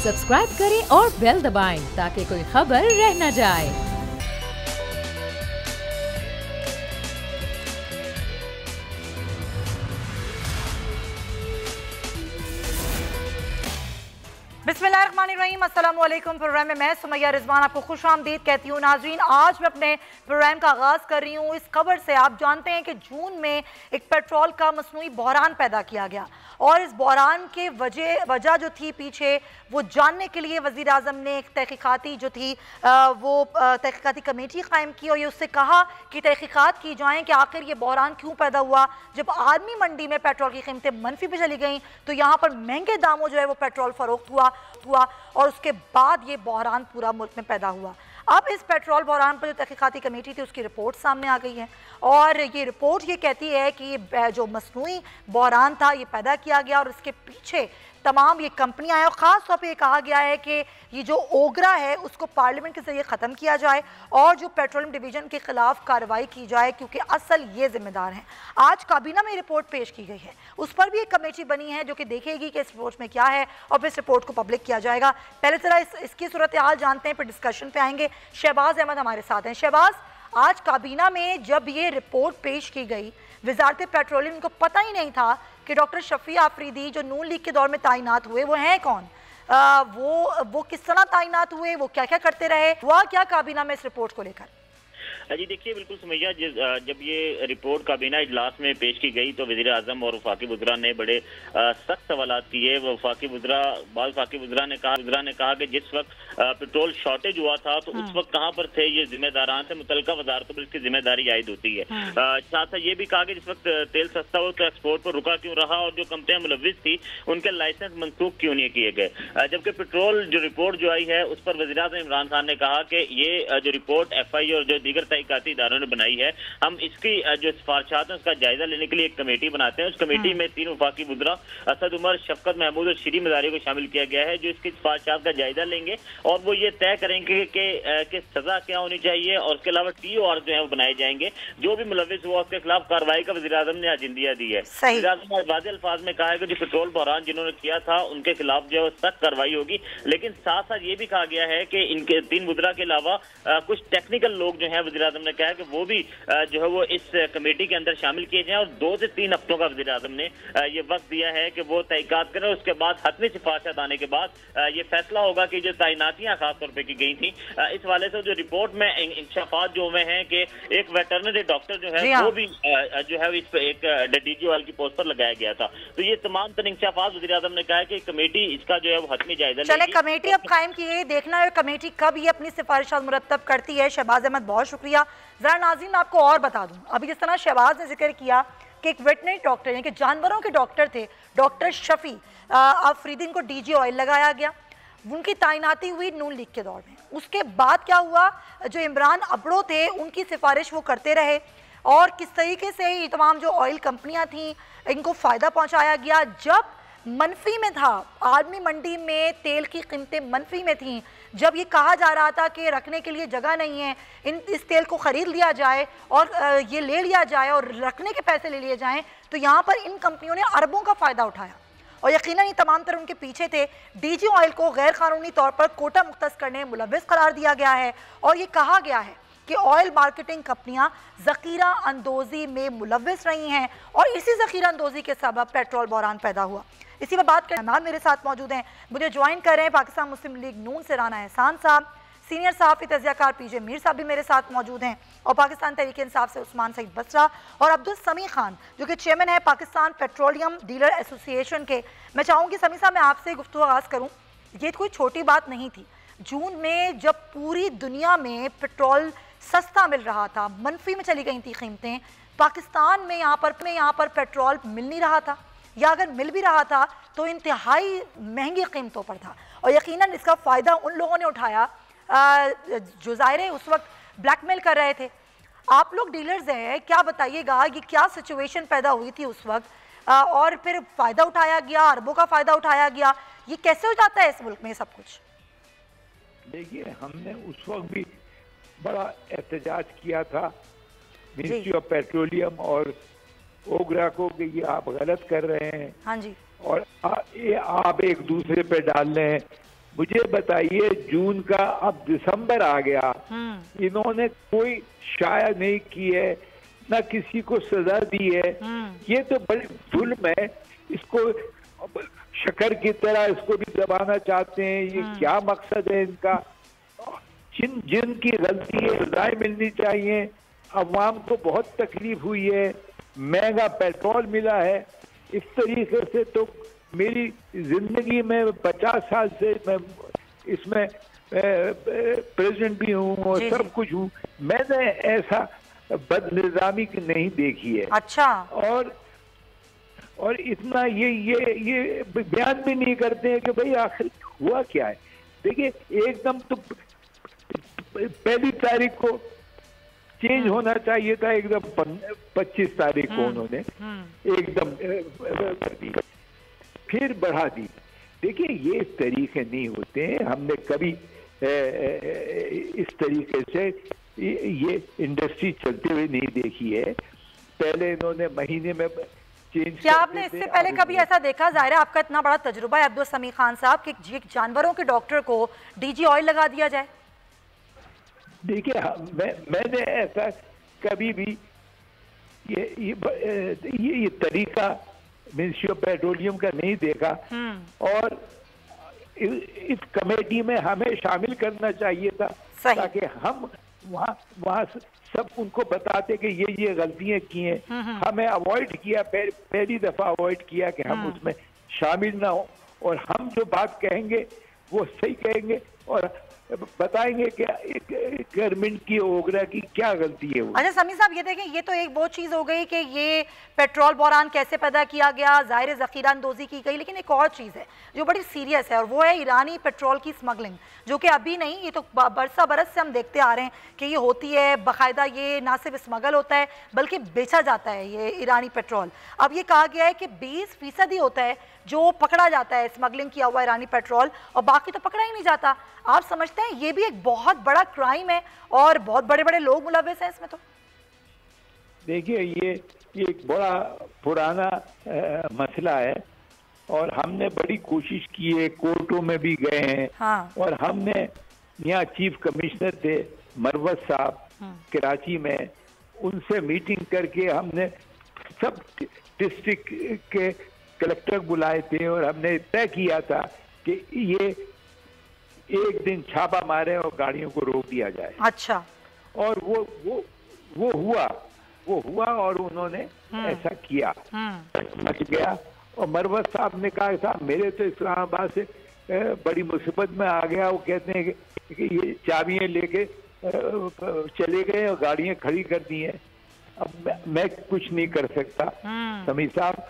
Subscribe करें और bell दबाएं ताकि कोई खबर रह न जाए। बिस्मिल्लाहिर्रहमानिर्रहीम, अस्सलाम वालेकुम। प्रोग्राम में मैं सुमैया रिजवान आपको खुश आमदीद कहती हूँ। नाजरीन, आज मैं अपने प्रोग्राम का आगाज़ कर रही हूँ इस खबर से। आप जानते हैं कि जून में एक पेट्रोल का मसनूई बहरान पैदा किया गया और इस बहरान के वजह जो थी पीछे, वो जानने के लिए वज़ीर आज़म ने एक तहकीकाती जो थी वो तहकीकाती कमेटी कायम की और ये उससे कहा कि तहकीकात की जाएँ कि आखिर ये बहरान क्यों पैदा हुआ। जब आलमी मंडी में पेट्रोल की कीमतें मनफी पे चली गई तो यहाँ पर महंगे दामों जो है वो पेट्रोल फरोख्त हुआ और उसके बाद ये बहरान पूरा मुल्क में पैदा हुआ। अब इस पेट्रोल बहरान पर जो तहकीकाती कमेटी थी उसकी रिपोर्ट सामने आ गई है और ये रिपोर्ट ये कहती है कि ये जो मसनूई बहरान था ये पैदा किया गया और इसके पीछे तमाम ये कंपनियां हैं और ख़ास तौर पे ये कहा गया है कि ये जो ओगरा है उसको पार्लियामेंट के ज़रिए ख़त्म किया जाए और जो पेट्रोलियम डिवीज़न के ख़िलाफ़ कार्रवाई की जाए क्योंकि असल ये ज़िम्मेदार हैं। आज काबीना में रिपोर्ट पेश की गई है, उस पर भी एक कमेटी बनी है जो कि देखेगी कि इस रिपोर्ट में क्या है और फिर इस रिपोर्ट को पब्लिक किया जाएगा। पहले ज़रा इसकी सूरत हाल जानते हैं, फिर डिस्कशन पे आएंगे। शहबाज अहमद हमारे साथ हैं। शहबाज, आज काबीना में जब ये रिपोर्ट पेश की गई, वज़ारत पेट्रोलियम को पता ही नहीं था कि डॉक्टर शफी आफरीदी जो नून लीग के दौर में तैनात हुए वो हैं कौन, वो किस तरह तैनात हुए, वो क्या क्या करते रहे, हुआ क्या काबीना में इस रिपोर्ट को लेकर? जी देखिए, बिल्कुल सुमैया, जब ये रिपोर्ट काबीना इजलास में पेश की गई तो वज़ीर आज़म और वफाकी वज़रा ने बड़े सख्त सवालात किए। वफाकी वज़रा ने कहा कि जिस वक्त पेट्रोल शॉर्टेज हुआ था तो उस वक्त कहाँ पर थे ये जिम्मेदारान से मुतल्लिका वज़ारतों पर इसकी जिम्मेदारी आयद होती है। साथ साथ ये भी कहा कि जिस वक्त तेल सस्ता हो तो एक्सपोर्ट पर रुका क्यों रहा और जो कंपनियां मुलविस थी उनके लाइसेंस मनसूख क्यों नहीं किए गए। जबकि पेट्रोल जो रिपोर्ट जो आई है उस पर वज़ीर आज़म इमरान खान ने कहा कि ये जो रिपोर्ट FI और जो दीगर तहकीकाती इदारों ने बनाई है, हम इसकी जो सिफारिशात है उसका जायजा लेने के लिए एक कमेटी बनाते हैं। उस कमेटी में 3 वफाकी वज़रा असद उमर, शफकत महमूद और श्री मज़ारी को शामिल किया गया है जो इसकी सिफारिशात का जायजा लेंगे और वो ये तय करेंगे कि सजा क्या होनी चाहिए और उसके अलावा TOR जो है वो बनाए जाएंगे। जो भी मुलविस हुआ उसके खिलाफ कार्रवाई का वज़ीर आज़म ने आज इंदिया दी है। वज़ीर आज़म ने वाज़ेह अल्फाज में कहा है कि जो पेट्रोल बहरान जिन्होंने किया था उनके खिलाफ जो है सख्त कार्रवाई होगी। लेकिन साथ साथ ये भी कहा गया है कि इनके 3 वज़रा के अलावा कुछ टेक्निकल लोग जो है वज़ीर आज़म ने कहा कि वो भी जो है वो इस कमेटी के अंदर शामिल किए जाएं और 2 से 3 हफ्तों का वज़ीर आज़म ने ये वक्त दिया है कि वो तहकीकात करें। उसके बाद हतमी सिफारिशात आने के बाद ये फैसला होगा कि जो तैनातियां खासतौर पर की गई थी इस वाले से जो रिपोर्ट में इंकशाफात जो हुए हैं कि एक वेटरनरी डॉक्टर जो है वो भी जो है इस पर एक DGOL की पोस्ट पर लगाया गया था। तो ये तमाम तर इंकशाफात वज़ीर आज़म ने कहा है कि कमेटी इसका जो है वो हतमी जायजा चले। कमेटी अब कायम की गई, देखना है कमेटी कब ये अपनी सिफारिशात मुरतब करती है। शहबाज अहमद, बहुत शुक्रिया। जरा नाज़रीन आपको और बता दूं, अभी जिस तरह शहबाज ने जिक्र किया कि एक वेटनरी डॉक्टर यानी कि जानवरों के डॉक्टर थे डॉक्टर शफी आफरीदी, को DGOL लगाया गया, उनकी तैनाती हुई नून लीग के दौर में। उसके बाद क्या हुआ, जो इमरान अबड़ो थे उनकी सिफारिश वो करते रहे और किस तरीके से ये तमाम जो ऑयल कंपनियां थी इनको फ़ायदा पहुंचाया गया। जब मनफी में था, आलमी मंडी में तेल की कीमतें मनफी में थीं, जब ये कहा जा रहा था कि रखने के लिए जगह नहीं है, इस तेल को ख़रीद लिया जाए और ये ले लिया जाए और रखने के पैसे ले लिए जाएं, तो यहाँ पर इन कंपनियों ने अरबों का फ़ायदा उठाया और यकीनन ये तमाम तरह उनके पीछे थे। DGOL को गैर कानूनी तौर पर कोटा मुख्तस करने में मुलविस करार दिया गया है और ये कहा गया है कि ऑयल मार्केटिंग कंपनियां ज़ख़ीरा अंदोज़ी में मुलविस रही हैं और इसी ज़ख़ीरा अंदोज़ी के सबब पेट्रोल बहरान पैदा हुआ। इसी पर बात करें, मेहमान मेरे साथ मौजूद हैं, मुझे ज्वाइन कर रहे हैं पाकिस्तान मुस्लिम लीग नून से राना एहसान साहब, सीनियर सहाफ़ी तज़कियाकार PJ मीर साहब भी मेरे साथ मौजूद हैं और पाकिस्तान तहरीक इंसाफ से उस्मान सईद बसरा और अब्दुल समी खान जो कि चेयरमैन है पाकिस्तान पेट्रोलियम डीलर एसोसिएशन के। मैं चाहूँगी समी साहब मैं आपसे गुफ्तगू आगाज़ करूँ। ये कोई छोटी बात नहीं थी। जून में जब पूरी दुनिया में पेट्रोल सस्ता मिल रहा था, मनफी में चली गई थी कीमतें, पाकिस्तान में यहाँ पर पेट्रोल मिल नहीं रहा था या अगर मिल भी रहा था तो इंतहाई महंगी कीमतों पर था और यकीनन इसका फ़ायदा उन लोगों ने उठाया जो ज़ाहिर है उस वक्त ब्लैकमेल कर रहे थे। आप लोग डीलर्स हैं, क्या बताइएगा ये क्या सिचुएशन पैदा हुई थी उस वक्त और फिर फ़ायदा उठाया गया, अरबों का फ़ायदा उठाया गया, ये कैसे हो जाता है इस मुल्क में सब कुछ? देखिए, हमने उस वक्त भी बड़ा एहतजाज किया था मिनिस्ट्री ऑफ पेट्रोलियम और ओगरा को कि ये आप गलत कर रहे हैं। हाँ जी। और ये आप एक दूसरे पे डाल रहे हैं मुझे बताइए, जून का अब दिसंबर आ गया, इन्होंने कोई शाया नहीं की है, ना किसी को सजा दी है। ये तो बड़ी जुल्म है। इसको शक्कर की तरह इसको भी दबाना चाहते हैं। ये क्या मकसद है इनका? जिनकी गलती है सजाएं मिलनी चाहिए। अवाम को बहुत तकलीफ हुई है, महंगा पेट्रोल मिला है। इस तरीके से तो मेरी जिंदगी में 50 साल से मैं इसमें प्रेसिडेंट भी हूँ और सब कुछ हूँ, मैंने ऐसा बदनिज़ामी नहीं देखी है। अच्छा। और इतना ये बयान भी नहीं करते हैं कि भाई आखिर हुआ क्या है। देखिए, एकदम तो पहली तारीख को चेंज होना चाहिए था, एकदम 25 तारीख को उन्होंने एकदम कर दी, फिर बढ़ा दी। देखिए, ये तरीके नहीं होते हैं। हमने कभी इस तरीके से ये इंडस्ट्री चलते हुए नहीं देखी है। पहले इन्होंने महीने में चेंज। क्या आपने इससे पहले कभी ऐसा देखा? जाहिर है आपका इतना बड़ा तजुर्बा है अब्दुल समी खान साहब, कि जानवरों के डॉक्टर को डीजी ऑयल लगा दिया जाए। देखिए, मैंने ऐसा कभी भी ये तरीका मिनिस्ट्री ऑफ पेट्रोलियम का नहीं देखा। और इस कमेटी में हमें शामिल करना चाहिए था, ताकि हम वहाँ सब उनको बताते कि ये गलतियां की हैं। हमें अवॉइड किया, पहली दफा अवॉइड किया कि हम उसमें शामिल ना हो, और हम जो बात कहेंगे वो सही कहेंगे और बताएंगे कि गवर्नमेंट की, ओगरा की क्या गलती है वो। अच्छा समी साहब, ये देखें, ये तो एक वो चीज़ हो गई कि ये पेट्रोल बहरान कैसे पैदा किया गया, ज़ाहिर ज़ख़ीरा अंदोज़ी की गई, लेकिन एक और चीज़ है जो बड़ी सीरियस है, और वो है ईरानी पेट्रोल की स्मगलिंग, जो कि अभी नहीं, ये तो बरसा बरस से हम देखते आ रहे हैं कि ये होती है बाकायदा। ये ना सिर्फ स्मगल होता है बल्कि बेचा जाता है ये ईरानी पेट्रोल। अब ये कहा गया है कि 20% ही होता है जो पकड़ा जाता है स्मगलिंग किया हुआ ईरानी पेट्रोल, और बाकी तो पकड़ा ही नहीं जाता। आप समझते हैं ये भी एक बहुत बड़ा क्राइम है और बहुत बड़े बड़े लोग मुलव्वस हैं इसमें? तो देखिए, ये एक बड़ा पुराना मसला है, और हमने बड़ी कोशिश की है, कोर्टों में भी गए हैं। हाँ। और हमने यहाँ चीफ कमिश्नर थे मरवत साहब कराची में, उनसे मीटिंग करके हमने सब डिस्ट्रिक्ट के कलेक्टर बुलाए थे, और हमने तय किया था कि ये एक दिन छापा मारे और गाड़ियों को रोक दिया जाए। अच्छा। और वो हुआ और उन्होंने ऐसा किया, मच गया। और मरवत साहब ने कहा, साहब मेरे तो इस्लामाबाद से बड़ी मुसीबत में आ गया। वो कहते हैं कि ये चाबियां लेके चले गए और गाड़ियां खड़ी कर दी हैं। अब मैं कुछ नहीं कर सकता। समी साहब,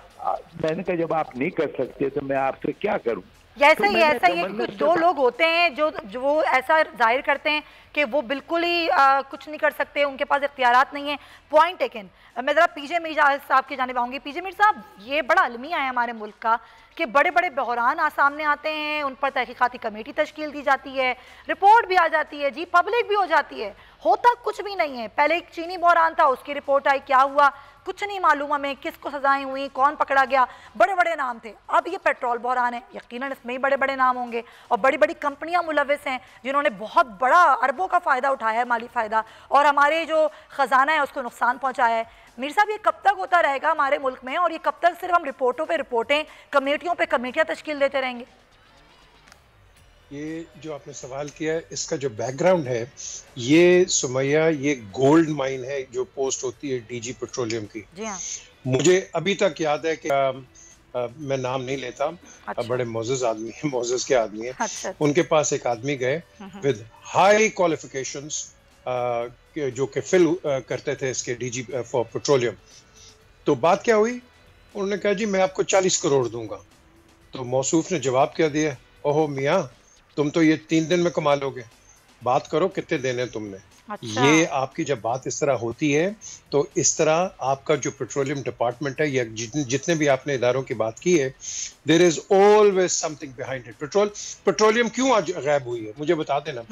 मैंने कहा जब आप नहीं कर सकते तो मैं आपसे क्या करूं? ऐसा ही कुछ दो लोग होते हैं जो वो ऐसा जाहिर करते हैं कि वो बिल्कुल ही कुछ नहीं कर सकते, उनके पास इख्तियारात नहीं है। Point taken. मैं ज़रा पीजे मीर साहब की जानिब आऊँगी। पीजे मीर साहब, ये बड़ा अलमिया है हमारे मुल्क का कि बड़े बड़े बहरान सामने आते हैं, उन पर तहकीकाती कमेटी तश्कील दी जाती है, रिपोर्ट भी आ जाती है, जी पब्लिक भी हो जाती है, होता कुछ भी नहीं है। पहले एक चीनी बहरान था, उसकी रिपोर्ट आई, क्या हुआ कुछ नहीं मालूम हमें, किसको सजाएं हुई, कौन पकड़ा गया, बड़े बड़े नाम थे। अब ये पेट्रोल बहरान है, यकीनन इसमें ही बड़े बड़े नाम होंगे और बड़ी बड़ी कंपनियां मुलव्वस हैं जिन्होंने बहुत बड़ा अरबों का फ़ायदा उठाया है, माली फ़ायदा, और हमारे जो ख़जाना है उसको नुकसान पहुँचाया है। मीर साहब, ये कब तक होता रहेगा हमारे मुल्क में, और ये कब तक सिर्फ हम रिपोर्टों पे रिपोर्टें, कमेटियों पे कमेटियां तश्कील देते रहेंगे? ये जो आपने सवाल किया है, इसका जो बैकग्राउंड है, ये सुमैया, ये गोल्ड माइन है जो पोस्ट होती है डीजी पेट्रोलियम की। जी हाँ। मुझे अभी तक याद है कि मैं नाम नहीं लेता। अच्छा। बड़े मोअज़्ज़ज़ आदमी है, मोअज़्ज़ज़ के आदमी है। अच्छा। उनके पास एक आदमी गए विद हाई क्वालिफिकेशंस जो कि फिल करते थे इसके डीजी फॉर पेट्रोलियम। तो बात क्या हुई, उन्होंने कहा जी मैं आपको 40 करोड़ दूंगा। तो मौसूफ ने जवाब क्या दिया, ओहो मियाँ, तुम तो ये 3 दिन में कमा लोगे, बात करो कितने देने तुमने। अच्छा। ये आपकी जब बात इस तरह होती है तो इस तरह आपका जो पेट्रोलियम डिपार्टमेंट है या जितने भी आपने इदारों की बात की है, there is always something behind it. Petroleum क्यों आज गायब हुई है, मुझे बता देना।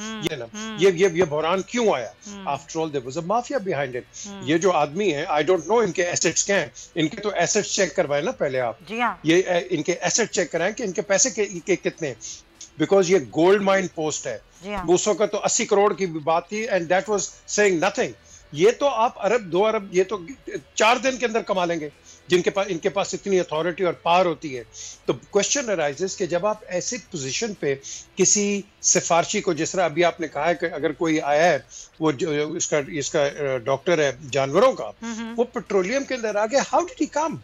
ये बहरान क्यों आया? After all there was a mafia behind it. ये जो आदमी है, आई डोंट नो इनके एसेट्स क्या हैं, इनके तो एसेट्स चेक करवाए ना पहले आप। जी हाँ। ये इनके एसेट चेक कराएं कि इनके पैसे कितने हैं। बिकॉज ये गोल्ड माइन पोस्ट है। जी हाँ। दूसरों का तो 80 करोड़ की बात थी and that was saying nothing. ये तो आप अरब 2 अरब ये तो 4 दिन के अंदर कमा लेंगे इनके पास इतनी अथॉरिटी और पावर होती है। तो क्वेश्चन अराइजेस कि जब आप ऐसी पोजीशन पे किसी सिफारशी को, जिस तरह अभी आपने कहा है कि अगर कोई आया है वो जो इसका डॉक्टर है जानवरों का, वो पेट्रोलियम के अंदर आ गया, हाउ डिड ही कम?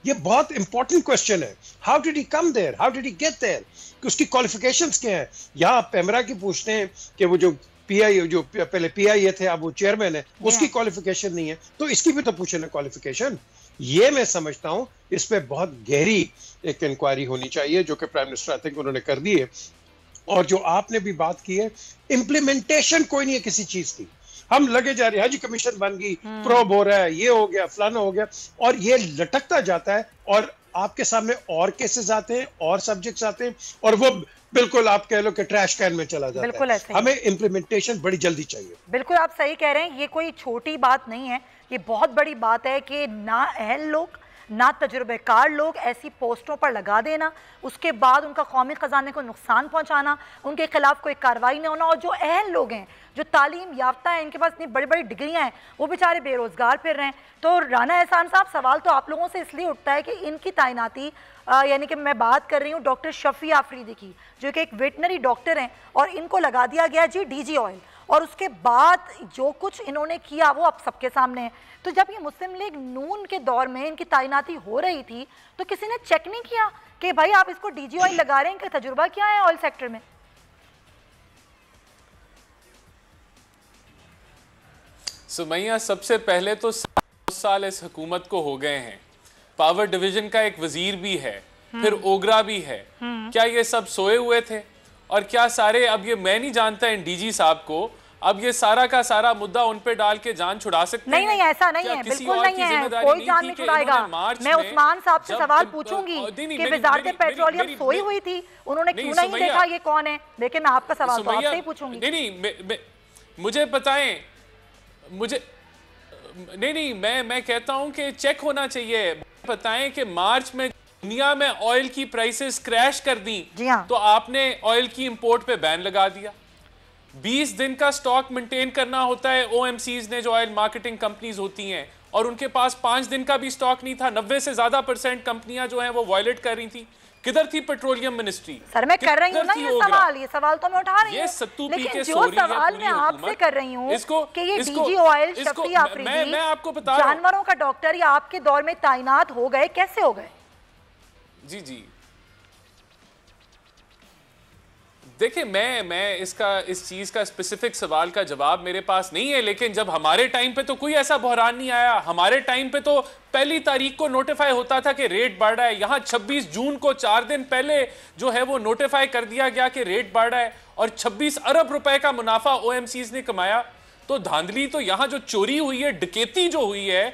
ये बहुत इंपॉर्टेंट क्वेश्चन है। How did he come there, how did he get there, उसकी क्वालिफिकेशंस क्या है? यहाँ आप पेमरा की पूछते हैं कि वो जो पीआई जो पहले पीआई थे अब वो चेयरमैन है, उसकी क्वालिफिकेशन नहीं है, तो इसकी भी तो पूछे ना क्वालिफिकेशन। ये मैं समझता हूं इस पे बहुत गहरी एक इंक्वायरी होनी चाहिए, जो कि प्राइम मिनिस्टर आई थिंक उन्होंने कर दी है। और जो आपने भी बात की है, इम्प्लीमेंटेशन कोई नहीं है किसी चीज की। हम लगे जा रहे हैं, हज कमीशन बन गई, प्रोब हो रहा है, ये हो गया, फलाना हो गया, और ये लटकता जाता है और आपके सामने और केसेस आते हैं और सब्जेक्ट्स आते हैं और वो बिल्कुल आप कह लो कि ट्रैश कैन में चला जाता है। हमें इम्प्लीमेंटेशन बड़ी जल्दी चाहिए। बिल्कुल आप सही कह रहे हैं, ये कोई छोटी बात नहीं है, ये बहुत बड़ी बात है कि ना अहल लोग ना तजुर्बेकार लोग ऐसी पोस्टों पर लगा देना, उसके बाद उनका कौमी खजाने को नुकसान पहुंचाना, उनके खिलाफ कोई कार्रवाई नहीं होना, और जो अहल लोग हैं जो तालीम याफ्ता हैं, इनके पास इतनी बड़ी बड़ी डिग्रियां हैं, वो बेचारे बेरोजगार फिर रहे हैं। तो राना एहसान साहब, सवाल तो आप लोगों से इसलिए उठता है कि इनकी तैनाती यानी कि मैं बात कर रही हूँ डॉक्टर शफी आफरीदी की, जो कि एक वेटनरी डॉक्टर हैं, और इनको लगा दिया गया जी डीजी ऑयल, और उसके बाद जो कुछ इन्होंने किया वो अब सबके सामने है। तो जब ये मुस्लिम लीग नून के दौर में इनकी तैनाती हो रही थी तो किसी ने चेक नहीं किया कि भाई आप इसको डीजी ऑयल लगा रहे हैं, इनका तजुर्बा क्या है ऑयल सेक्टर में? सुमैया, सबसे पहले तो 7 साल इस हुकूमत को हो गए हैं, पावर डिवीजन का एक वजीर भी है, फिर ओगरा भी है। क्या ये सब सोए हुए थे? और क्या सारे, अब ये मैं नहीं जानता इन डीजी साहब को, अब ये सारा का सारा मुद्दा उन पे डाल के जान छुड़ा सकते हैं? नहीं, ऐसा नहीं है, बिल्कुल नहीं है, कोई जान नहीं छुड़ाएगा। मैं उस्मान साहब से सवाल पूछूंगी कि वजारत पेट्रोलियम सोई हुई थी, उन्होंने क्यों नहीं देखा ये कौन है? लेकिन मैं आपका सवाल तो आपसे ही पूछूंगी। नहीं, मुझे बताएं, मुझे नहीं, मैं कहता हूं कि चेक होना चाहिए। बताएं कि मार्च में दुनिया में ऑयल की प्राइसेस क्रैश कर दी, तो आपने ऑयल की इंपोर्ट पे बैन लगा दिया। 20 दिन का स्टॉक मेंटेन करना होता है ओएमसीज ने, जो ऑयल मार्केटिंग कंपनीज होती हैं, और उनके पास 5 दिन का भी स्टॉक नहीं था। 90 से ज्यादा % कंपनियां जो हैं वो वायलेट कर रही थी। किधर थी पेट्रोलियम मिनिस्ट्री? सर मैं कर रही हूँ ना ये सवाल तो मैं उठा रही हूँ, लेकिन जो सवाल मैं आपसे कर रही हूँ कि ये डीजी ऑयल शफी आफरीदी मैं आपको बता रहा हूं, जानवरों का डॉक्टर या आपके दौर में तैनात हो गए, कैसे हो गए? जी देखिए, मैं इस चीज का स्पेसिफिक सवाल का जवाब मेरे पास नहीं है, लेकिन जब हमारे टाइम पे तो कोई ऐसा बहरान नहीं आया। हमारे टाइम पे तो 1 तारीख को नोटिफाई होता था कि रेट बढ़ रहा है। यहाँ 26 जून को 4 दिन पहले जो है वो नोटिफाई कर दिया गया कि रेट बढ़ रहा है, और 26 अरब रुपए का मुनाफा ओएमसीज ने कमाया। तो धांधली तो यहाँ जो चोरी हुई है, डकैती जो हुई है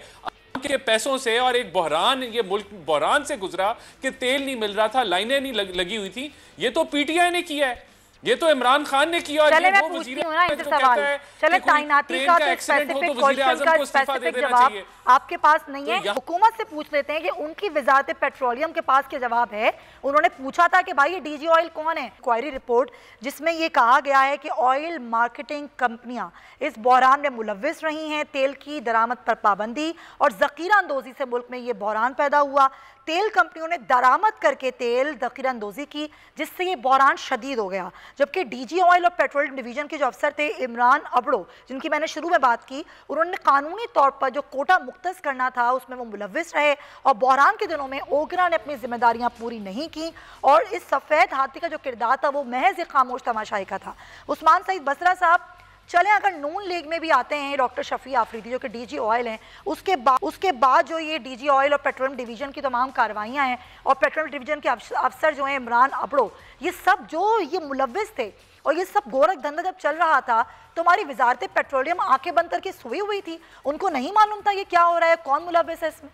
के पैसों से, और एक बहरान, ये मुल्क बहरान से गुजरा कि तेल नहीं मिल रहा था, लाइनें नहीं लगी हुई थी, ये तो पीटीआई ने किया है, ये तो इमरान खान ने किया। और चले मैं पूछती हूँ ना इनसे सवाल, चले तैनाती का तो स्पेसिफिक क्वेश्चन का स्पेसिफिक जवाब आपके पास नहीं है, हुकूमत से पूछ लेते हैं कि उनकी वजारत पेट्रोलियम के पास क्या जवाब है। उन्होंने पूछा था कि भाई ये डीजी ऑयल कौन है, इंक्वायरी रिपोर्ट जिसमें ये कहा गया है कि ऑयल मार्केटिंग कंपनियां इस बहरान में मुलव्विस रही हैं, तेल की दरामद पर पाबंदी और ज़ख़ीरा अंदोज़ी से मुल्क में ये बहरान पैदा हुआ। तेल कंपनियों ने दरामद करके तेल ज़ख़ीरा अंदोज़ी की, जिससे ये बहरान शदीद हो गया। जबकि डीजी ऑयल और पेट्रोलियम डिवीजन के जो अफसर थे इमरान अबड़ो, जिनकी मैंने शुरू में बात की, उन्होंने कानूनी तौर पर जो कोटा मुख्तस करना था उसमें वो मुलव्विस रहे, और बहरान के दिनों में ओगरा ने अपनी जिम्मेदारियां पूरी नहीं की, और इस सफ़ेद हाथी का जो किरदार था वो महज एक खामोश तमाशाई का था। उस्मान सईद बसरा साहब, चलें अगर नून लीग में भी आते हैं डॉक्टर शफी आफरीदी जो कि डीजी ऑयल हैं, उसके बाद जो ये डीजी ऑयल और पेट्रोलियम डिवीजन की तमाम कार्रवाइयाँ हैं, और पेट्रोलियम डिवीजन के अफसर जो हैं इमरान अबड़ो, ये सब जो ये मुलव्विस थे, और ये सब गोरख धंधा जब चल रहा था तो हमारी वजारत पेट्रोलियम आंखें बंद करके सोई हुई थी, उनको नहीं मालूम था ये क्या हो रहा है, कौन मुलव्विस है इसमें?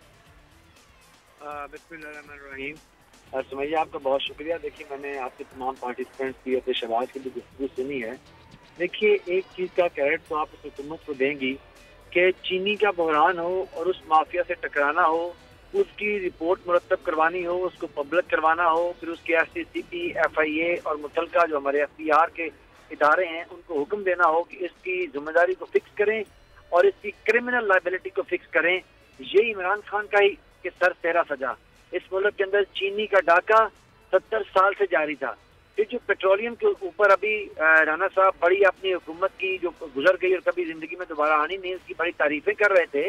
बिस्मिल्लाहिर्रहमानिर्रहीम। सुमैया, आपका बहुत शुक्रिया। देखिए, मैंने आपके तमाम पार्टिसिपेंट्स की अपने शहबाज की भी गुफ्तगू सुनी है। देखिए, एक चीज़ का क्रेडिट तो आप उस हुकूमत को देंगी कि चीनी का बहरान हो और उस माफिया से टकराना हो, उसकी रिपोर्ट मुरतब करवानी हो, उसको पब्लिक करवाना हो, फिर उसके SCCP, FIA और मुतलका जो हमारे FTR के इदारे हैं उनको हुक्म देना हो कि इसकी जिम्मेदारी को फिक्स करें और इसकी क्रिमिनल लाइबिलिटी को फिक्स करें। ये इमरान खान का ही के सर तेरा सजा। इस मुल्क के अंदर चीनी का डाका 70 साल से जारी था। फिर जो पेट्रोलियम के ऊपर अभी राणा साहब बड़ी अपनी हुकूमत की जो गुजर गई और कभी जिंदगी में दोबारा आनी नहीं, उसकी बड़ी तारीफें कर रहे थे।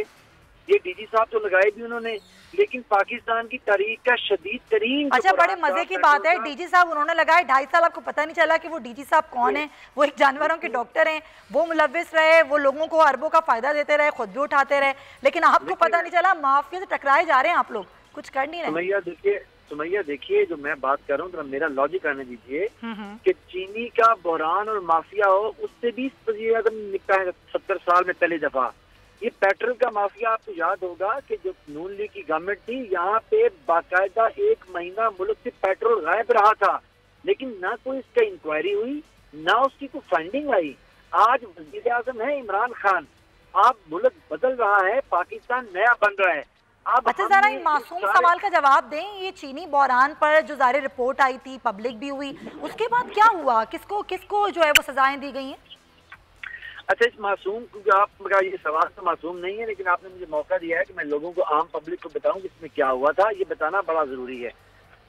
ये DG साहब तो लगाए भी उन्होंने, लेकिन पाकिस्तान की तारीख का शदीद तरीन। अच्छा, बड़े मजे की बात है, DG साहब उन्होंने लगाए 2.5 साल, आपको पता नहीं चला कि वो DG साहब कौन है? वो एक जानवरों के डॉक्टर हैं, वो मुलविस रहे, वो लोगों को अरबों का फायदा देते रहे, खुद भी उठाते रहे, लेकिन आपको पता नहीं चला माफिया से टकराए जा रहे हैं आप लोग, कुछ कर नहीं रहे। सुमैया देखिए, जो मैं बात कर रहा हूँ तो मेरा लॉजिक आने दीजिए कि चीनी का बहरान और माफिया हो, उससे भी वज़ीर आज़म निकला है 70 साल में पहली दफा। ये पेट्रोल का माफिया, आपको याद होगा कि जो नून लीग की गवर्नमेंट थी, यहाँ पे बाकायदा 1 महीना मुल्क से पेट्रोल गायब रहा था, लेकिन ना कोई इसका इंक्वायरी हुई, ना उसकी कोई फंडिंग आई। आज वज़ीर आज़म है इमरान खान, आप मुल्क बदल रहा है, पाकिस्तान नया बन रहा है। अच्छा, जरा इन मासूम सवाल का जवाब दें, ये चीनी बहरान पर जो ज़ाहिर रिपोर्ट आई थी, पब्लिक भी हुई, उसके बाद क्या हुआ? किसको जो है वो सजाएं दी गई हैं? अच्छा, इस मासूम को आपका ये सवाल तो मासूम नहीं है, लेकिन आपने मुझे मौका दिया है कि मैं लोगों को, आम पब्लिक को बताऊं कि इसमें क्या हुआ था। ये बताना बड़ा जरूरी है।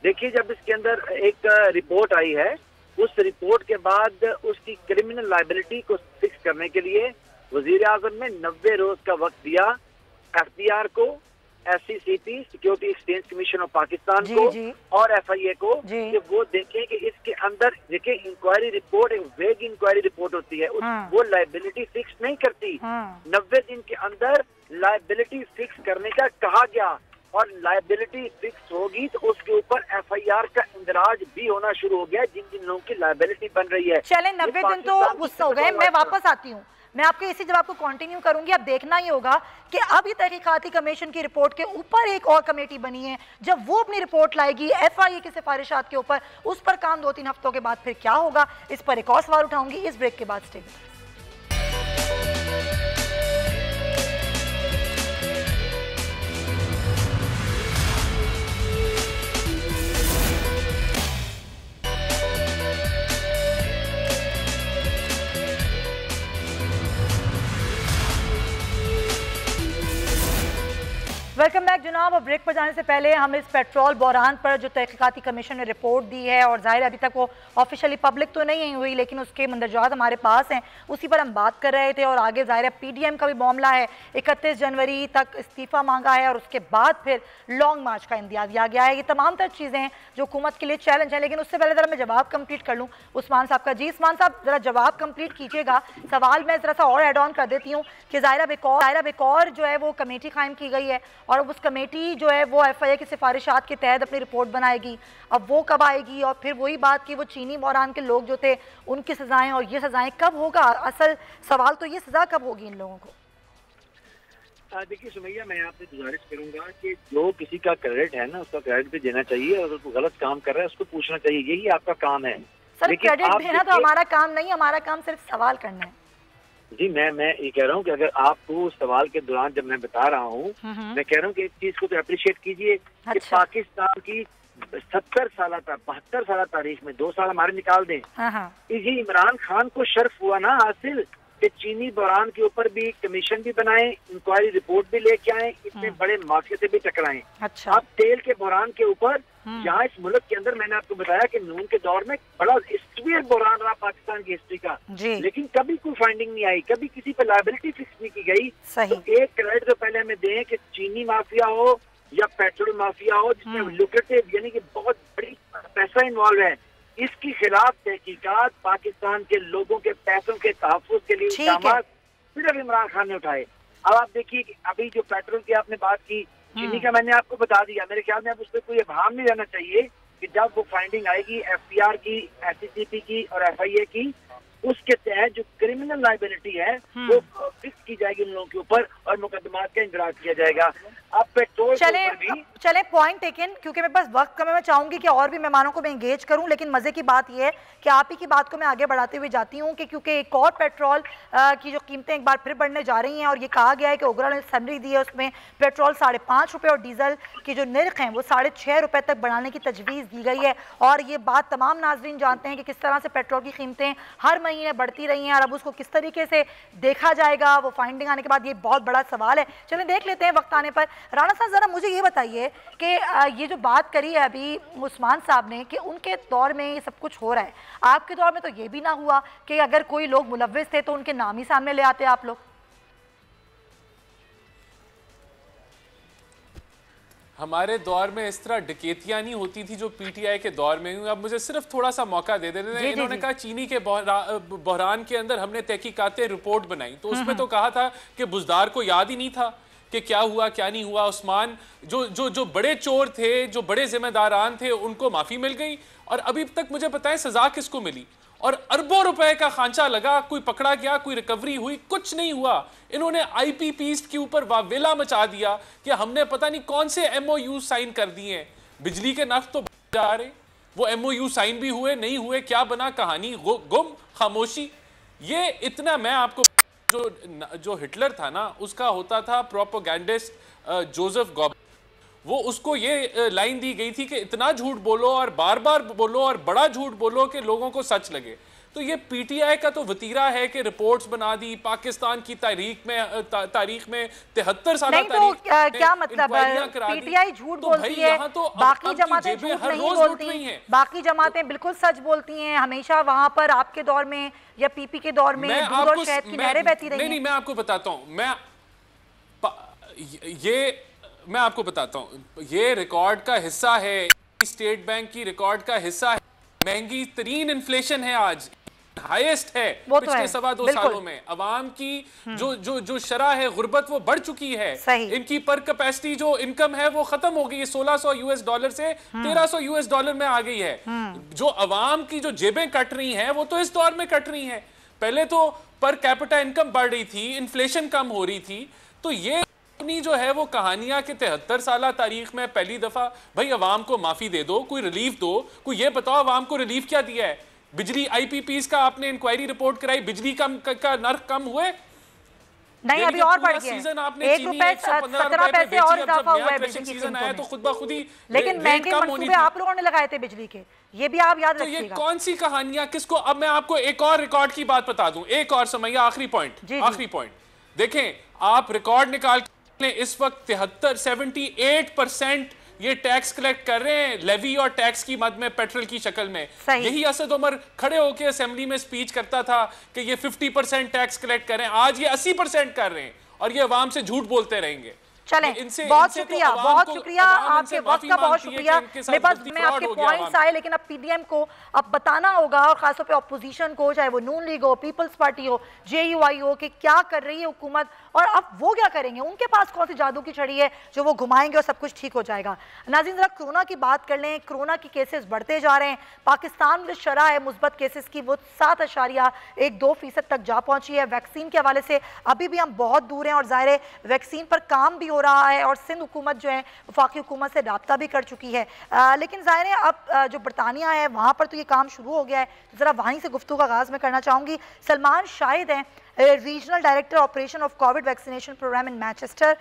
देखिए, जब इसके अंदर एक रिपोर्ट आई है, उस रिपोर्ट के बाद उसकी क्रिमिनल लाइबिलिटी को फिक्स करने के लिए वजीर आजम ने 90 रोज का वक्त दिया FTR को, SCCP security exchange commission of Pakistan को और FIA को, कि वो देखें कि इसके अंदर, देखिए इंक्वायरी रिपोर्ट एक वेग इंक्वायरी रिपोर्ट होती है, वो लाइबिलिटी फिक्स नहीं करती। 90 दिन के अंदर लाइबिलिटी फिक्स करने का कहा गया, और लाइबिलिटी फिक्स होगी तो उसके ऊपर FIR का इंदराज भी होना शुरू हो गया जिन जिन लोगों की लाइबिलिटी बन रही है। चले 90 दिन तो गुस्सा हो गए, मैं वापस आती हूँ, मैं आपके इसी जवाब को कंटिन्यू करूंगी। अब देखना ही होगा कि अब ये तहकीकाती कमीशन की रिपोर्ट के ऊपर एक और कमेटी बनी है, जब वो अपनी रिपोर्ट लाएगी FIA की सिफारिशात के ऊपर, उस पर काम 2-3 हफ्तों के बाद फिर क्या होगा, इस पर एक और सवाल उठाऊंगी इस ब्रेक के बाद। Stay with us. Welcome back जनाब। और ब्रेक पर जाने से पहले हम इस पेट्रोल बहरान पर जो तहकीकाती कमीशन ने रिपोर्ट दी है, और जाहिर अभी तक वो ऑफिशियली पब्लिक तो नहीं हुई, लेकिन उसके मंदरजात हमारे पास हैं, उसी पर हम बात कर रहे थे। और आगे जाहिर है PDM का भी मामला है, 31 जनवरी तक इस्तीफ़ा मांगा है और उसके बाद फिर लॉन्ग मार्च का इंदिया दिया गया है। ये तमाम तर चीज़ें हैं जो हुकूमत के लिए चैलेंज है, लेकिन उससे पहले ज़रा मैं जवाब कंप्लीट कर लूँ उस्मान साहब का। जी उस्मान साहब, ज़रा जवाब कंप्लीट कीजिएगा। सवाल मैं ज़रा सा और एड ऑन कर देती हूँ कि ज़ाहिर एक और जो है वो कमेटी कायम की गई है, और उस कमेटी जो है वो FIA की सिफारिशात के तहत अपनी रिपोर्ट बनाएगी। अब वो कब आएगी, और फिर वही बात कि वो चीनी बहरान के लोग जो थे उनकी सजाएं, और ये सजाएं कब होगा? असल सवाल तो ये सजा कब होगी इन लोगों को? देखिए सुमैया, मैं आपसे गुजारिश करूंगा कि जो किसी का क्रेडिट है ना, उसका क्रेडिट भी देना चाहिए, और उसको गलत काम कर रहा है उसको पूछना चाहिए, यही आपका काम है। सर, क्रेडिट देना तो हमारा काम नहीं, हमारा काम सिर्फ सवाल करना है। जी, मैं ये कह रहा हूँ कि अगर आपको उस सवाल के दौरान जब मैं बता रहा हूँ, मैं कह रहा हूँ कि इस चीज को तो अप्रिशिएट कीजिए कि पाकिस्तान की 70 साल 72 साल तारीख में 2 साल हमारे निकाल दें। ये इमरान खान को शर्फ हुआ ना हासिल कि चीनी बहरान के ऊपर भी कमीशन भी बनाए, इंक्वायरी रिपोर्ट भी लेके आए, इतने बड़े माफिया से भी टकराए। अच्छा। अब तेल के बहरान के ऊपर, यहाँ इस मुल्क के अंदर मैंने आपको बताया कि नून के दौर में बड़ा सीवियर बहरान रहा पाकिस्तान की हिस्ट्री का, लेकिन कभी कोई फाइंडिंग नहीं आई, कभी किसी पर लायबिलिटी फिक्स नहीं की गई। तो एक क्रेडिट तो पहले हमें दें कि चीनी माफिया हो या पेट्रोल माफिया हो, जिसमें लुक्रेटिव यानी कि बहुत बड़ी पैसा इन्वॉल्व है, इसकी खिलाफ तहकीकात पाकिस्तान के लोगों के पैसों के तहफ़्फ़ुज़ के लिए इक़दामात सिर्फ इमरान खान ने उठाए। अब आप देखिए कि अभी जो पेट्रोल की आपने बात की, चीनी का मैंने आपको बता दिया, मेरे ख्याल में अब उस पर कोई अभाव नहीं रहना चाहिए कि जब वो फाइंडिंग आएगी FTR की, SCCP की और FIA की, उसके तहत जो क्रिमिनल लाइबिलिटी है वो फिक्स की जाएगी उन लोगों के ऊपर और मुकदमात का इंतजार किया जाएगा। अब पेट्रोल चले पॉइंट टेकन, क्योंकि मेरे पास वक्त कम है, मैं चाहूंगी कि और भी मेहमानों को मैं एंगेज करूं, लेकिन मजे की बात यह है कि आप ही की बात को मैं आगे बढ़ाते हुए जाती हूं कि क्योंकि एक और पेट्रोल की जो कीमतें एक बार फिर बढ़ने जा रही हैं और ये कहा गया है कि ओगरा ने समरी दी है, उसमें पेट्रोल 5.5 रुपये और डीजल की जो निर्ख हैं वो 6.5 रुपये तक बढ़ाने की तजवीज़ दी गई है। और ये बात तमाम नाजरीन जानते हैं कि किस तरह से पेट्रोल की कीमतें हर महीने बढ़ती रही हैं और अब उसको किस तरीके से देखा जाएगा, वो फाइंडिंग आने के बाद ये बहुत बड़ा सवाल है। चलें देख लेते हैं वक्त आने पर। राणा साहब ज़रा मुझे ये बताइए कि ये जो बात करी है अभी उस्मान साहब ने कि उनके दौर में ये सब कुछ हो रहा है, आपके दौर में तो ये भी ना हुआ कि अगर कोई लोग मुलव्विस थे तो उनके नाम ही सामने ले आते आप लोग? हमारे दौर में इस तरह डकैतियां नहीं होती थी जो पीटीआई के दौर में हुई। अब मुझे सिर्फ थोड़ा सा मौका दे देते हैं। इन्होंने कहा चीनी के बहरान के अंदर हमने तहकीकातें रिपोर्ट बनाई, तो उसमें तो कहा था कि बुजदार को याद ही नहीं था कि क्या हुआ क्या नहीं हुआ। उस्मान जो बड़े चोर थे, जो बड़े जिम्मेदारान थे, उनको माफी मिल गई और अभी तक मुझे बताएं सजा किसको मिली। और अरबों रुपए का खांचा लगा, कोई पकड़ा गया, कोई रिकवरी हुई, कुछ नहीं हुआ। इन्होंने आईपीपीस के ऊपर वावेला मचा दिया कि हमने पता नहीं कौन से एमओयू साइन कर दिए हैं। बिजली के नर्ख तो जा रहे, वो एमओयू साइन भी हुए नहीं हुए, क्या बना, कहानी गुम, खामोशी। ये इतना मैं आपको जो हिटलर था ना, उसका होता था प्रोपेगेंडिस्ट जोसेफ गॉब, वो उसको ये लाइन दी गई थी कि इतना झूठ बोलो और बार बार बोलो और बड़ा झूठ बोलो कि लोगों को सच लगे। तो ये पीटीआई का तो वतीरा है कि रिपोर्ट्स बना दी पाकिस्तान की तारीख में 73 साल तो क्या मतलब पीटीआई झूठ बोलती है, बाकी जमातें झूठ नहीं बोलती, बाकी जमातें बिल्कुल सच बोलती हैं। हमेशा वहां पर आपके दौर में या पीपी के दौर में दूध और शहद की नहरें बहती रही हैं। नहीं, मैं आपको बताता हूँ, मैं आपको बताता हूँ, ये रिकॉर्ड का हिस्सा है, स्टेट बैंक की रिकॉर्ड का हिस्सा है। महंगी तरीन इन्फ्लेशन है आज, हाईएस्ट है पिछले 2.25 सालों में। अवाम की जो शरह है गुर्बत वो बढ़ चुकी है। इनकी पर कैपेसिटी जो इनकम है वो खत्म हो गई है, $1600 से $1300 में आ गई है। जो अवाम की जो जेबें कट रही हैं वो तो इस दौर में कट रही हैं। पहले तो पर कैपिटा इनकम बढ़ रही थी, इन्फ्लेशन कम हो रही थी। तो ये अपनी जो है वो कहानियां कि 73 साल तारीख में पहली दफा भाई अवाम को माफी दे दो, कोई रिलीफ दो, कोई ये बताओ अवाम को रिलीफ क्या दिया है। बिजली आईपीपीस का आपने इंक्वायरी रिपोर्ट कराई, बिजली का नर्ख कम हुए नहीं, अभी और बढ़ गया। ₹1 17 पैसे और इजाफा हुआ है बिजली की कीमतों में, तो खुद ब खुद ही लेकिन महंगे मंसूबे आप लोगों ने लगाए थे बिजली के, ये भी आप याद रखिएगा। ये कौन सी कहानियां किसको। अब मैं आपको एक और रिकॉर्ड की बात बता दूं, एक और समैया, आखिरी पॉइंट देखें आप, रिकॉर्ड निकाल इस वक्त 78% ये टैक्स कलेक्ट कर रहे हैं लेवी और टैक्स की मद में, पेट्रोल की शक्ल में। यही असद उमर खड़े होकर असेंबली में स्पीच करता था कि ये 50% टैक्स कलेक्ट कर रहे हैं, आज ये 80% कर रहे हैं और ये अवाम से झूठ बोलते रहेंगे। चलें, बहुत शुक्रिया, बहुत शुक्रिया, आपके वक्त का बहुत शुक्रिया। मेरे पास में आपके पॉइंट्स आए, लेकिन अब पीडीएम को अब बताना होगा और खासतौर पे ऑपोजिशन को, चाहे वो नून लीग हो, पीपल्स पार्टी हो, जेयूआई हो, कि क्या कर रही है हुकूमत और अब वो क्या करेंगे। उनके पास कौन सी जादू की छड़ी है जो वो घुमाएंगे और सब कुछ ठीक हो जाएगा। नाज़रीन जरा कोरोना की बात कर लें। कोरोना की केसेस बढ़ते जा रहे हैं। पाकिस्तान में जो शरह है मुस्बत केसेस की वो 7.12% तक जा पहुंची है। वैक्सीन के हवाले से अभी भी हम बहुत दूर हैं और ज़ाहिर है वैक्सीन पर काम भी हो रहा है और सिंध हुकूमत जो है वफाकी हुकूमत से रब्ता भी कर चुकी है। लेकिन ज़ाहिर है अब जो बरतानिया है वहाँ पर तो ये काम शुरू हो गया है, तो ज़रा वहीं से गुफ्तगू का आगाज़ में करना चाहूँगी। सलमान शाहिद हैं, regional director operation of COVID vaccination programme in Manchester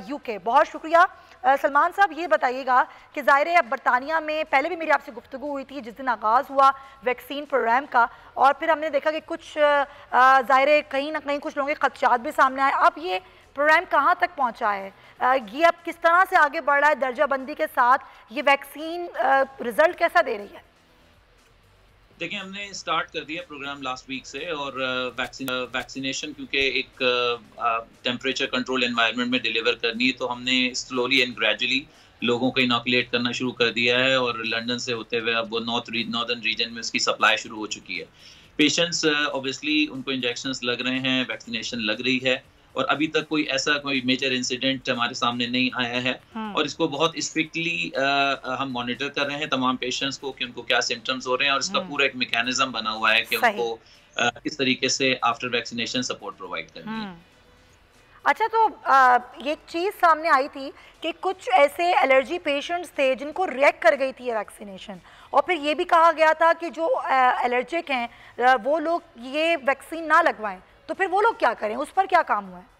UK. बहुत शुक्रिया सलमान साहब। ये बताइएगा कि ज़ाहिर है अब बरतानिया में पहले भी मेरी आपसे गुफ्तगू हुई थी जिस दिन आगाज़ हुआ वैक्सीन प्रोग्राम का, और फिर हमने देखा कि कुछ ज़ाहिर है कहीं ना कहीं कुछ लोगों के खदशात भी सामने आए। अब ये प्रोग्राम कहाँ तक पहुँचा है, ये अब किस तरह से आगे बढ़ रहा है दर्जा बंदी के साथ, ये वैक्सीन रिजल्ट कैसा दे रही है? देखिए, हमने स्टार्ट कर दिया प्रोग्राम लास्ट वीक से और वैक्सीनेशन क्योंकि एक टेम्परेचर कंट्रोल एनवायरनमेंट में डिलीवर करनी है, तो हमने स्लोली एंड ग्रेजुअली लोगों को इनॉकुलेट करना शुरू कर दिया है और लंदन से होते हुए अब वो नॉर्दर्न रीजन में उसकी सप्लाई शुरू हो चुकी है। पेशेंट्स ऑब्वियसली उनको इंजेक्शंस लग रहे हैं, वैक्सीनेशन लग रही है और अभी तक कोई मेजर इंसिडेंट हमारे सामने नहीं आया है और इसको बहुत स्ट्रिक्टली हम मॉनिटर कर रहे हैं तमाम पेशेंट्स को कि उनको क्या सिम्टम्स हो रहे हैं और इसका पूरा एक मैकेनिज्म बना हुआ है कि उनको किस तरीके से आफ्टर वैक्सीनेशन सपोर्ट प्रोवाइड करनी है। अच्छा, तो ये एक चीज़ सामने आई थी कि कुछ ऐसे एलर्जी पेशेंट्स थे जिनको रिएक्ट कर गई थी ये वैक्सीनेशन, और फिर ये भी कहा गया था कि जो एलर्जिक हैं वो लोग ये वैक्सीन ना लगवाएं, तो फिर वो लोग क्या करें, उस पर क्या काम हुआ है?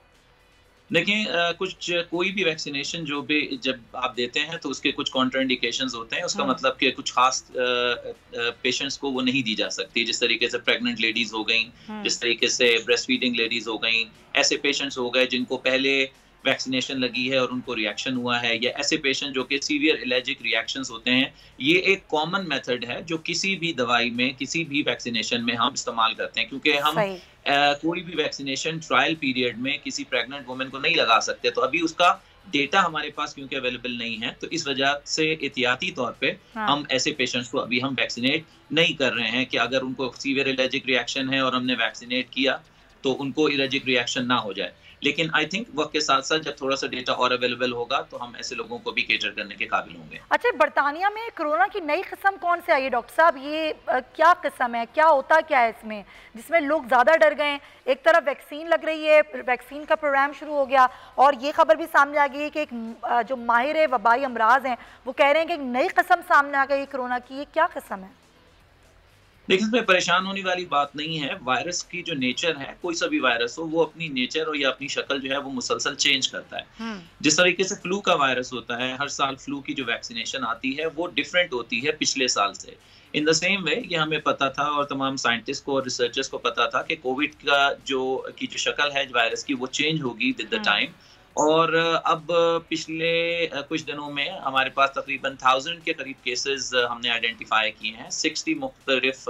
देखिए, कोई भी वैक्सीनेशन जो भी जब आप देते हैं तो उसके कुछ कॉन्ट्राइंडिकेशंस होते हैं। उसका मतलब कि कुछ खास पेशेंट्स को वो नहीं दी जा सकती। जिस तरीके से प्रेग्नेंट लेडीज हो गई, जिस तरीके से ब्रेस्ट फीडिंग लेडीज हो गई, ऐसे पेशेंट्स हो गए जिनको पहले वैक्सीनेशन लगी है और उनको रिएक्शन हुआ है, या ऐसे पेशेंट जो कि सीवियर एलर्जिक रिएक्शंस होते हैं। ये एक कॉमन मेथड है जो किसी भी दवाई में, किसी भी वैक्सीनेशन में हम इस्तेमाल करते हैं, क्योंकि हम कोई भी वैक्सीनेशन ट्रायल पीरियड में किसी प्रेग्नेंट वुमेन को नहीं लगा सकते। तो अभी उसका डेटा हमारे पास क्योंकि अवेलेबल नहीं है, तो इस वजह से एहतियाती तौर पे हम ऐसे पेशेंट्स को अभी हम वैक्सीनेट नहीं कर रहे हैं कि अगर उनको सीवियर एलर्जिक रिएक्शन है और हमने वैक्सीनेट किया तो उनको एलर्जिक रिएक्शन ना हो जाए। लेकिन आई थिंक वक्त के साथ साथ जब थोड़ा सा डेटा और अवेलेबल होगा तो हम ऐसे लोगों को भी केटर करने के काबिल होंगे। अच्छा, बरतानिया में कोरोना की नई किस्म कौन से आई है डॉक्टर साहब? ये क्या किस्म है, क्या होता क्या है इसमें, जिसमें लोग ज़्यादा डर गए? एक तरफ वैक्सीन लग रही है, वैक्सीन का प्रोग्राम शुरू हो गया, और ये खबर भी सामने आ गई है कि एक जो माहिर वबाई अमराज हैं वो कह रहे हैं कि एक नई किस्म सामने आ गई कोरोना की। ये क्या किस्म है? लेकिन इसमें परेशान होने वाली बात नहीं है। वायरस की जो नेचर है, कोई सा भी वायरस हो, वो अपनी नेचर और या अपनी शक्ल जो है वो मुसलसल चेंज करता है। जिस तरीके से फ्लू का वायरस होता है, हर साल फ्लू की जो वैक्सीनेशन आती है वो डिफरेंट होती है पिछले साल से। इन द सेम वे ये हमें पता था और तमाम साइंटिस्ट को और रिसर्चर्स को पता था कि कोविड का जो शक्ल है वायरस की वो चेंज होगी विद द टाइम। और अब पिछले कुछ दिनों में हमारे पास तकरीबन 1000 के करीब केसेस हमने आइडेंटिफाई किए हैं 60 मुख्तलिफ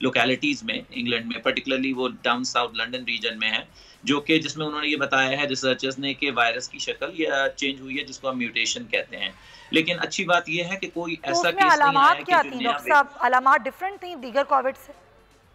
लोकेलिटीज़ में इंग्लैंड में, पर्टिकुलरली वो डाउन साउथ लंदन रीजन में है, जो कि जिसमें उन्होंने ये बताया है रिसर्चर्स ने कि वायरस की शक्ल या चेंज हुई है, जिसको हम म्यूटेशन कहते हैं। लेकिन अच्छी बात यह है कि कोई ऐसा केस नहीं आया कि क्या थी डॉक्टर साहब? अलामात डिफरेंट थी दीगर कोविड से?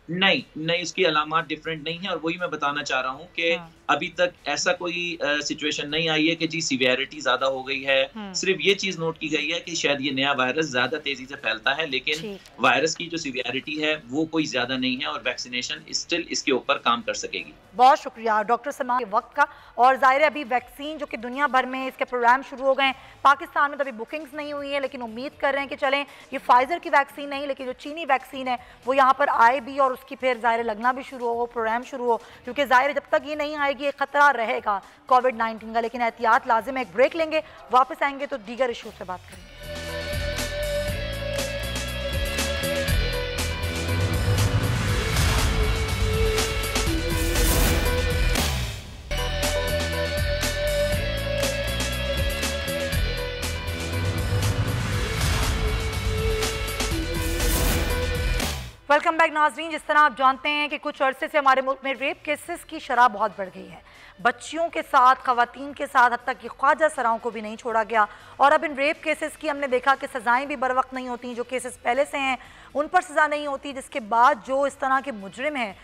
नहीं, उसकी अलामात डिफरेंट नहीं है। और वही मैं बताना चाह रहा हूँ कि अभी तक ऐसा कोई सिचुएशन नहीं आई है कि जी सीवियरिटी ज्यादा हो गई है। सिर्फ ये चीज नोट की गई है कि शायद ये नया वायरस ज्यादा तेजी से फैलता है, लेकिन वायरस की जो सीवियरिटी है वो कोई ज्यादा नहीं है और वैक्सीनेशन स्टिल इसके ऊपर काम कर सकेगी। बहुत शुक्रिया डॉक्टर सलमान के वक्त का। और जाहिर है अभी वैक्सीन जो कि दुनिया भर में इसके प्रोग्राम शुरू हो गए, पाकिस्तान में तो अभी बुकिंग्स नहीं हुई है, लेकिन उम्मीद कर रहे हैं कि चलें ये फाइजर की वैक्सीन नहीं, लेकिन जो चीनी वैक्सीन है वो यहाँ पर आए भी और उसकी फिर जाहिर लगना भी शुरू हो, प्रोग्राम शुरू हो, क्योंकि जाहिर जब तक ये नहीं आएगी एक खतरा रहेगा कोविड-19 का। लेकिन एहतियात लाजिम है। एक ब्रेक लेंगे, वापस आएंगे तो दीगर इशू से बात करेंगे। वेलकम बैक नाजरीन। जिस तरह आप जानते हैं कि कुछ अरसे से हमारे मुल्क में रेप केसेस की शरह बहुत बढ़ गई है। बच्चियों के साथ, खवातीन के साथ, हद तक कि ख्वाजा सराओं को भी नहीं छोड़ा गया। और अब इन रेप केसेस की हमने देखा कि सज़ाएं भी बर वक्त नहीं होती। जो केसेस पहले से हैं उन पर सज़ा नहीं होती, जिसके बाद जो इस तरह के मुजरिम हैं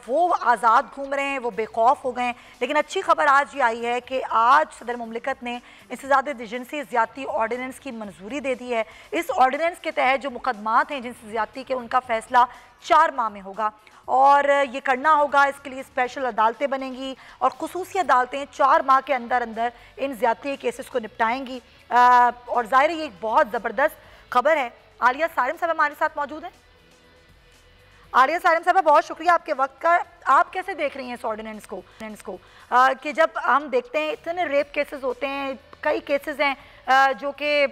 वो आज़ाद घूम रहे हैं, वो बेखौफ हो गए। लेकिन अच्छी खबर आज ये आई है कि आज सदर मुमलिकत ने इंसदाद एजेंसी ज़्यादती ऑर्डिनेंस की मंजूरी दे दी है। इस ऑर्डिनेंस के तहत जो मुकदमात हैं जिनसे ज़्यादती के, उनका फ़ैसला 4 माह में होगा और ये करना होगा। इसके लिए स्पेशल अदालतें बनेंगी और खुसूसी अदालतें 4 माह के अंदर अंदर इन ज़्यादती केसेस को निपटाएंगी। और ज़ाहिर ये एक बहुत ज़बरदस्त खबर है। आलिया सारिम साहब हमारे साथ मौजूद हैं। आलिया सारिम साहब, बहुत शुक्रिया आपके वक्त का। आप कैसे देख रही हैं इस ऑर्डिनेंस को कि जब हम देखते हैं इतने रेप केसेस होते हैं, कई केसेस हैं जो कि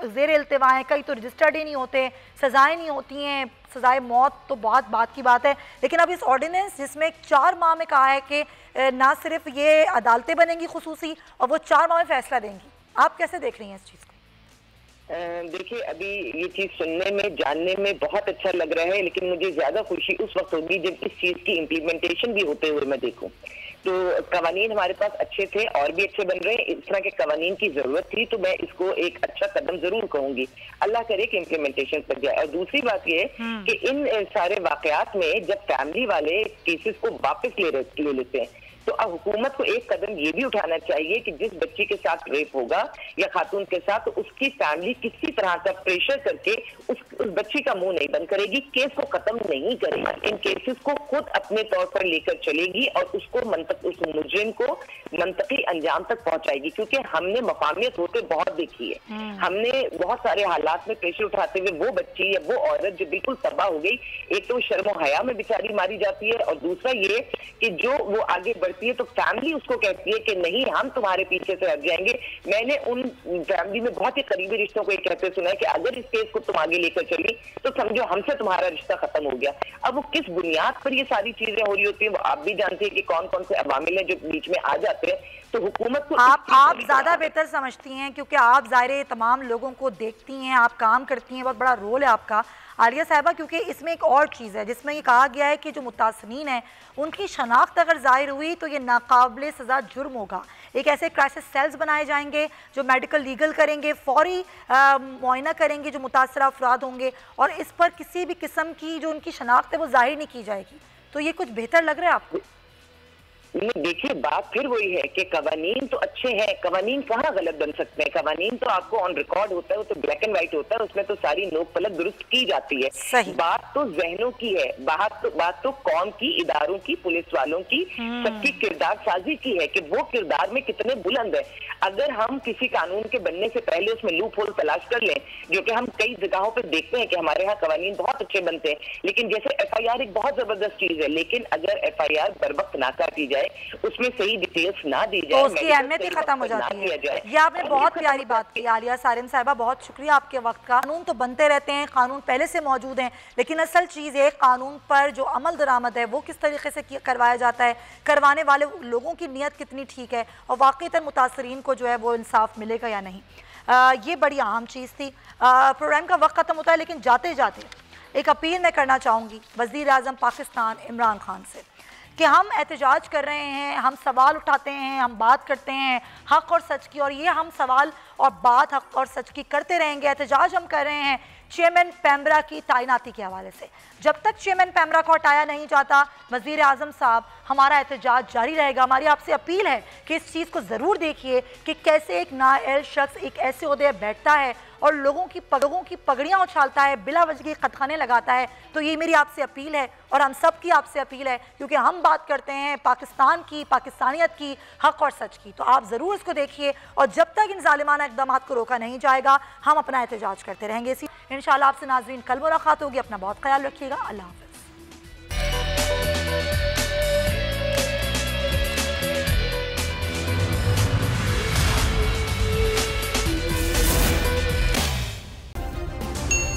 ज़ेर इल्तिवा हैं, कई तो रजिस्टर्ड ही नहीं होते, सज़ाएँ नहीं होती हैं, सज़ाए मौत तो बहुत बात की बात है। लेकिन अब इस ऑर्डिनेंस जिसमें 4 माह में कहा है कि ना सिर्फ ये अदालतें बनेंगी खुसूसी और वो 4 माह में फैसला देंगी, आप कैसे देख रही हैं इस चीज़ को? देखिए, अभी ये चीज सुनने में, जानने में बहुत अच्छा लग रहा है, लेकिन मुझे ज्यादा खुशी उस वक्त होगी जब इस चीज की इम्प्लीमेंटेशन भी होते हुए मैं देखूं। तो कवानीन हमारे पास अच्छे थे और भी अच्छे बन रहे हैं। इस तरह के कवानीन की जरूरत थी, तो मैं इसको एक अच्छा कदम जरूर कहूंगी। अल्लाह करे कि इम्प्लीमेंटेशन कर जाए। और दूसरी बात ये है कि इन सारे वाकयात में जब फैमिली वाले केसेस को वापस ले लेते हैं, तो अब हुकूमत को एक कदम ये भी उठाना चाहिए कि जिस बच्ची के साथ रेप होगा या खातून के साथ, तो उसकी फैमिली किसी तरह का प्रेशर करके उस बच्ची का मुंह नहीं बंद करेगी, केस को खत्म नहीं करेगी, इन केसेस को खुद अपने तौर पर लेकर चलेगी और उसको उस मुजरिम को मंतकी अंजाम तक पहुंचाएगी। क्योंकि हमने मकामियत होते बहुत देखी है, हमने बहुत सारे हालात में प्रेशर उठाते हुए वो बच्ची या वो औरत जो बिल्कुल तबाह हो गई, एक तो शर्मो हया में बेचारी मारी जाती है, और दूसरा ये कि जो वो आगे बढ़ती है तो फैमिली उसको कहती है कि नहीं हम तुम्हारे पीछे से हट जाएंगे। मैंने उन फैमिली में बहुत ही करीबी रिश्तों को एक कहते सुना है कि अगर इस केस को तुम आगे लेकर चली तो समझो हमसे तुम्हारा रिश्ता खत्म हो गया। अब वो किस बुनियाद पर ये सारी चीजें हो रही होती है, वो आप भी जानते हैं कि कौन कौन से अवामिल हैं जो बीच में आ जाते हैं। तो हुकूमत को आप ज्यादा बेहतर समझती हैं क्योंकि आप ज़ाहिर तमाम लोगों को देखती हैं, आप काम करती हैं, बहुत बड़ा रोल है आपका आलिया साहिबा। क्योंकि इसमें एक और चीज़ है जिसमें ये कहा गया है कि जो मुतासरीन हैं उनकी शनाख्त अगर ज़ाहिर हुई तो ये नाकाबिले सज़ा जुर्म होगा। एक ऐसे क्राइसिस सेल्स बनाए जाएंगे जो मेडिकल लीगल करेंगे, फौरी मुआयना करेंगे जो मुतासरा अफराद होंगे, और इस पर किसी भी किस्म की जो उनकी शनाख्त है वो जाहिर नहीं की जाएगी। तो ये कुछ बेहतर लग रहा है आपको? देखिए बात फिर वही है कि कवानीन तो अच्छे हैं, कवानीन कहाँ गलत बन सकते हैं, कवानीन तो आपको ऑन रिकॉर्ड होता है, वो तो ब्लैक एंड व्हाइट होता है, उसमें तो सारी नोक पलक दुरुस्त की जाती है। सही। बात तो जहनों की है, बात तो कौम की, इदारों की, पुलिस वालों की, सबकी किरदार साजी की है कि वो किरदार में कितने बुलंद है। अगर हम किसी कानून के बनने से पहले उसमें लूप होल तलाश कर लें, जो कि हम कई जगहों पर देखते हैं कि हमारे यहाँ कवानीन बहुत अच्छे बनते हैं, लेकिन जैसे FIR एक बहुत जबरदस्त चीज है, लेकिन अगर FIR बर वक्त ना काटी जाए, उसमें सही डिटेल्स ना दी जाए, तो उसकी अहमियत ही खत्म हो जाती है। ये आपने बहुत प्यारी बात की आलिया सारिम साहिबा, बहुत शुक्रिया आपके वक्त का। कानून तो बनते रहते हैं, कानून पहले से मौजूद हैं, लेकिन असल चीज़ है कानून पर जो अमल दरामद है वो किस तरीके से करवाया जाता है, करवाने वाले लोगों की नीयत कितनी ठीक है, और वाक़ईतन मुतासरीन को जो है वो इंसाफ मिलेगा या नहीं। ये बड़ी अहम चीज़ थी। प्रोग्राम का वक्त ख़त्म होता है, लेकिन जाते जाते एक अपील मैं करना चाहूँगी वज़ीर आज़म पाकिस्तान इमरान खान से कि हम एहतजाज कर रहे हैं, हम सवाल उठाते हैं, हम बात करते हैं हक़ और सच की, और ये हम सवाल और बात हक़ और सच की करते रहेंगे। एहतजाज हम कर रहे हैं चेयरमैन पैमरा की तैनाती के हवाले से। जब तक चेयरमैन पैमरा को हटाया नहीं जाता, वज़ीर आज़म साहब, हमारा एहतजाज जारी रहेगा। हमारी आपसे अपील है कि इस चीज़ को ज़रूर देखिए कि कैसे एक नाअहल शख्स एक ऐसे ओहदे बैठता है और लोगों की पगड़ियाँ उछालता है, बिला वजह की खतखाने लगाता है। तो ये मेरी आपसे अपील है और हम सब की आपसे अपील है, क्योंकि हम बात करते हैं पाकिस्तान की, पाकिस्तानियत की, हक़ और सच की। तो आप ज़रूर इसको देखिए, और जब तक इन जालिमाना इक़दामात को रोका नहीं जाएगा हम अपना एहतजाज करते रहेंगे। इसी इंशाअल्लाह आपसे नाज़रीन कल मुलाकात होगी। अपना बहुत ख्याल रखिएगा। अल्लाह हाफ़िज़।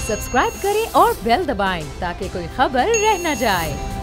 सब्सक्राइब करें और बेल दबाएं ताकि कोई खबर रह न जाए।